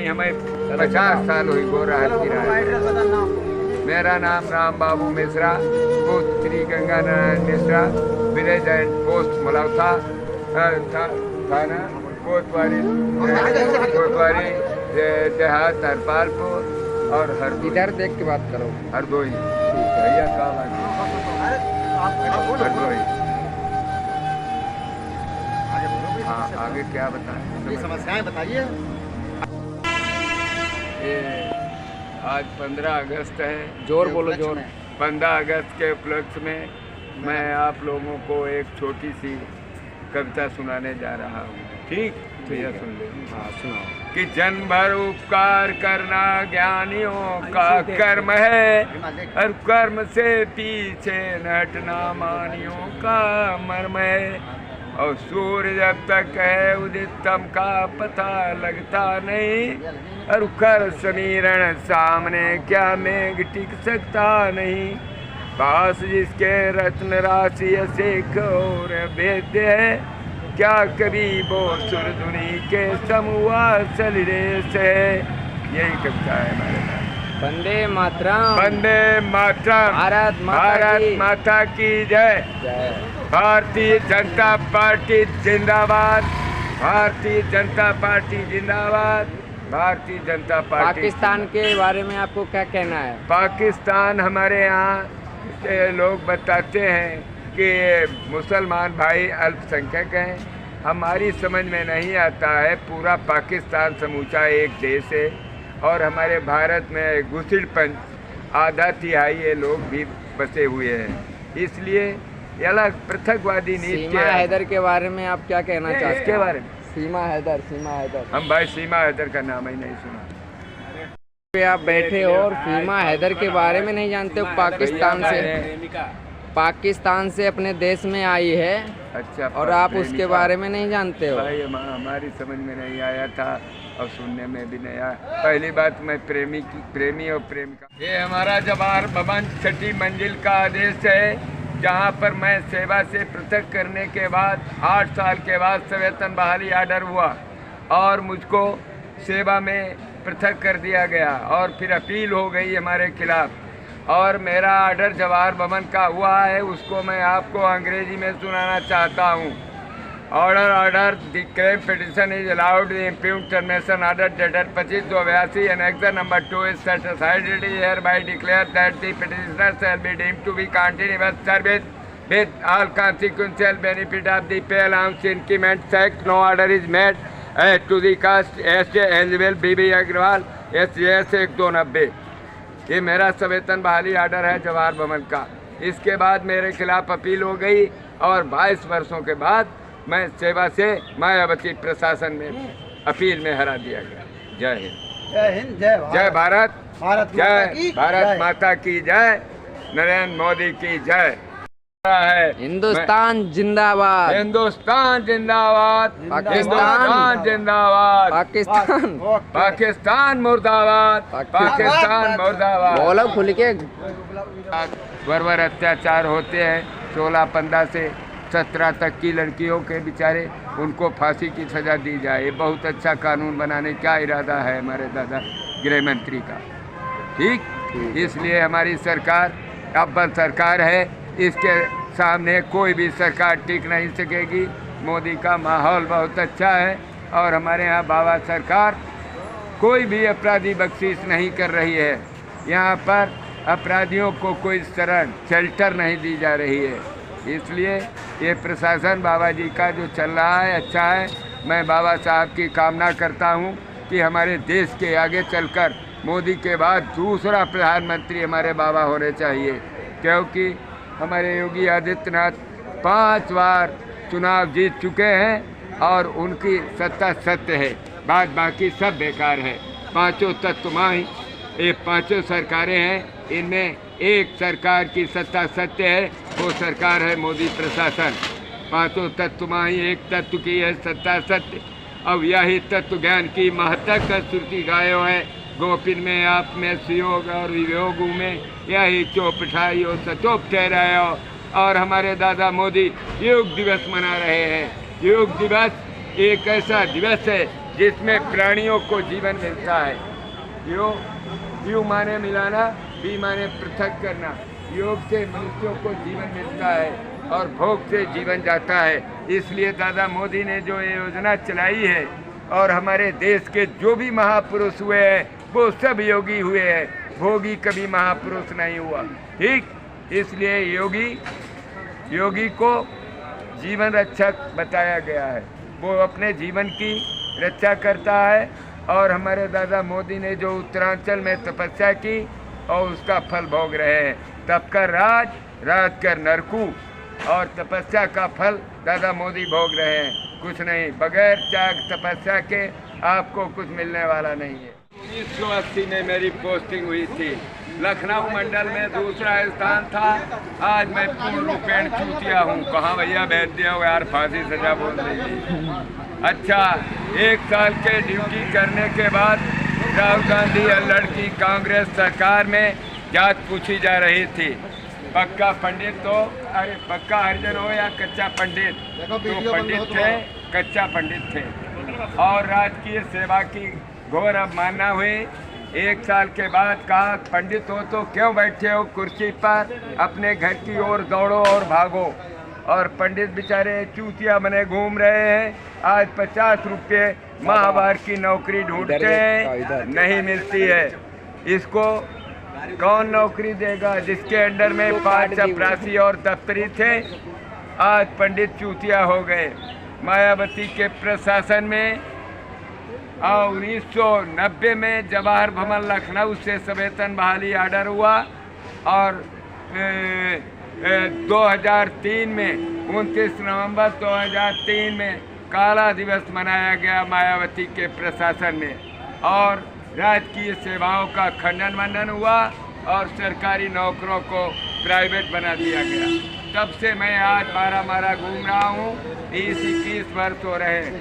हमें 50 साल हुई गोरा मेरा नाम Ram Babu Mishra, post Shri Ganga Narayan Mishra, village and post Malautha, थाना कोतवारी देहात हरपालपुर और हर इधर देख के बात करो। हरदोई भैया काम हरदोई। हाँ आगे क्या बताएं, समस्याएं बताइए। आज 15 अगस्त है, जोर बोलो जोर। 15 अगस्त के उपलक्ष्य में मैं आप लोगों को एक छोटी सी कविता सुनाने जा रहा हूँ। ठीक भैया सुन ले। हाँ सुनाओ। कि जन्म भर उपकार करना ज्ञानियों का कर्म है, और कर्म से पीछे न हटना मानियों का मर्म है। और सूर्य जब तक है उदितम का पता लगता नहीं, और कर समीरण सामने क्या मेघ टिक सकता नहीं। पास जिसके रत्न राशि असेख और वेद्य है, क्या कभी वो सुरधुनी के समूह सलिरेश है। यही कविता है हमारे पास। वंदे मातरम। वंदे मातरम। भारत माता की जय। भारतीय जनता पार्टी जिंदाबाद। भारतीय जनता पार्टी जिंदाबाद। भारतीय जनता पार्टी। पाकिस्तान के बारे में आपको क्या कहना है? पाकिस्तान हमारे यहाँ के लोग बताते हैं कि मुसलमान भाई अल्पसंख्यक हैं। हमारी समझ में नहीं आता है, पूरा पाकिस्तान समूचा एक देश है, और हमारे भारत में घुसड़पंच आधा तिहाई ये लोग भी बसे हुए हैं। इसलिए ये अलग पृथकवादी नीति। सीमा हैदर के बारे में आप क्या कहना चाहते हैं? इसके बारे में सीमा हैदर हम भाई सीमा हैदर का नाम ही नहीं सुना। आप बैठे हो और सीमा हैदर के बारे में नहीं जानते हो? पाकिस्तान से अपने देश में आई है। अच्छा। और आप उसके बारे में नहीं जानते हो? भाई हमारी समझ में नहीं आया था और सुनने में भी नहीं आया। पहली बात, मैं प्रेमी और प्रेमिका। ये हमारा जवाहर भवन 6ठी मंजिल का आदेश है, जहाँ पर मैं सेवा से पृथक करने के बाद 8 साल के बाद सवेतन बहाली आर्डर हुआ और मुझको सेवा में पृथक कर दिया गया, और फिर अपील हो गई हमारे खिलाफ, और मेरा आर्डर जवाहर भवन का हुआ है। उसको मैं आपको अंग्रेजी में सुनाना चाहता हूँ। Order the claim petition is allowed the impute termination order dated 25/82 and action number 2 is satisfied. It is hereby declared that the petitioner shall be deemed to be continuous service with all consequential benefit of the pay allowance increment act. No order is made to the cost as eligible BB Agarwal SJS 1290। ये मेरा सवेतन बहाली order है जवाहर भवन का। इसके बाद मेरे खिलाफ अपील हो गई और 22 वर्षों के बाद मैं सेवा से मायावती प्रशासन में अपील में हरा दिया गया। जय हिंद। जय हिंद। जय भारत। जय भारत माता की जय। नरेंद्र मोदी की जय। है हिंदुस्तान जिंदाबाद। हिंदुस्तान जिंदाबाद। पाकिस्तान जिंदाबाद। पाकिस्तान मुर्दाबाद। पाकिस्तान मुर्दाबाद। बोलो खुल के। बर्बर अत्याचार होते हैं। 16-15 से 17 तक की लड़कियों के बेचारे उनको फांसी की सजा दी जाए। ये बहुत अच्छा कानून बनाने का इरादा है हमारे दादा गृह मंत्री का। ठीक, इसलिए हमारी सरकार अव्वल सरकार है। इसके सामने कोई भी सरकार टिक नहीं सकेगी। मोदी का माहौल बहुत अच्छा है, और हमारे यहाँ बाबा सरकार कोई भी अपराधी बख्शीश नहीं कर रही है। यहाँ पर अपराधियों को कोई शरण शेल्टर नहीं दी जा रही है। इसलिए ये प्रशासन बाबा जी का जो चल रहा है अच्छा है। मैं बाबा साहब की कामना करता हूँ कि हमारे देश के आगे चलकर मोदी के बाद दूसरा प्रधानमंत्री हमारे बाबा होने चाहिए, क्योंकि हमारे योगी आदित्यनाथ 5 बार चुनाव जीत चुके हैं और उनकी सत्ता सत्य है, बाद बाकी सब बेकार है। पांचों तत्वमाही ये पांचों सरकारें हैं, इनमें एक सरकार की सत्ता सत्य है, वो सरकार है मोदी प्रशासन। पांचों तत्वमाही एक तत्व की है सत्ता सत्य, अब यही तत्व ज्ञान की महत्ता का श्रुति गायो है। गोपिन में आप में सुयोग और वियोग में यही चौपठाइयो सचोप ठहरायो। और हमारे दादा मोदी योग दिवस मना रहे हैं। योग दिवस एक ऐसा दिवस है जिसमें प्राणियों को जीवन मिलता है। यू माने मिलाना, बी माने पृथक करना। योग से मनुष्यों को जीवन मिलता है और भोग से जीवन जाता है। इसलिए दादा मोदी ने जो ये योजना चलाई है और हमारे देश के जो भी महापुरुष हुए हैं वो सब योगी हुए हैं। भोगी कभी महापुरुष नहीं हुआ। ठीक, इसलिए योगी को जीवन रक्षक बताया गया है। वो अपने जीवन की रक्षा करता है। और हमारे दादा मोदी ने जो उत्तरांचल में तपस्या की और उसका फल भोग रहे हैं। तप कर राज कर नरकू, और तपस्या का फल दादा मोदी भोग रहे हैं। कुछ नहीं, बगैर त्याग तपस्या के आपको कुछ मिलने वाला नहीं है। 1980 में मेरी पोस्टिंग हुई थी। लखनऊ मंडल में दूसरा स्थान था। आज मैं पूर्ण रूपेण चूतिया हूँ। कहाँ भैया बैठ दिया हो यार, फांसी सजा बोल रही। अच्छा, 1 साल के ड्यूटी करने के बाद राहुल गांधी अल्लड़ की कांग्रेस सरकार में जांच पूछी जा रही थी। पक्का पंडित तो, अरे पक्का हरिजन हो या कच्चा पंडित, तो पंडित थे, कच्चा पंडित थे। और राजकीय सेवा की घोर अवमानना हुई। 1 साल के बाद कहा, पंडित हो तो क्यों बैठे हो कुर्सी पर, अपने घर की ओर दौड़ो और भागो। और पंडित बेचारे चूतिया बने घूम रहे हैं। आज 50 रुपये माहवार की नौकरी ढूंढते हैं, नहीं मिलती है। इसको कौन नौकरी देगा जिसके अंडर में 5 चपरासी और दफ्तरी थे। आज पंडित चूतिया हो गए। मायावती के प्रशासन में 1990 में जवाहर भवन लखनऊ से सवेतन बहाली आर्डर हुआ। और 2003 में 29 नवंबर 2003 में काला दिवस मनाया गया मायावती के प्रशासन में। और राजकीय सेवाओं का खंडन मंडन हुआ और सरकारी नौकरों को प्राइवेट बना दिया गया। तब से मैं आज मारा घूम रहा हूँ। 20-21 वर्ष हो रहे हैं।